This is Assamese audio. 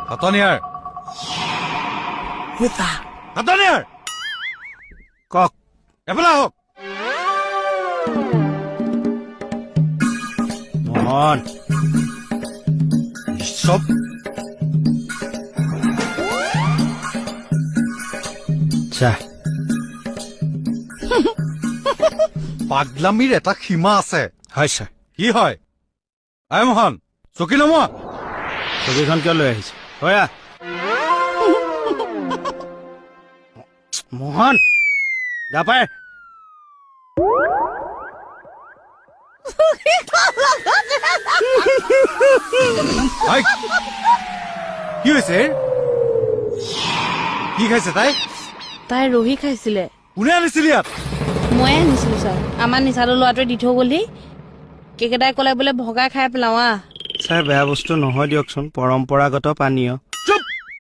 হাতনিয়াৰ হাতনিয়াৰ কক এফালে আহক মোহন চব চা পাগলামিৰ এটা সীমা আছে হয় ছাৰ কি হয় আই মোহন চকী নমোৱা ছবিখন কিয় লৈ আহিছে হয় মোহন গা পাই আই, কি হৈছে কি খাইছে তাই তাই ৰহি খাইছিলে কোনে আনিছিলি ইয়াত ময়ে আনিছিলো ছাৰ আমাৰ নিচালো ল'ৰাটোৱে দি থৈ গ'লহি কেকেটাই ক'লে বোলে ভগাই খাই পেলাওঁ ছাৰ বেয়া বস্তু নহয় দিয়কচোন পৰম্পৰাগত পানীয়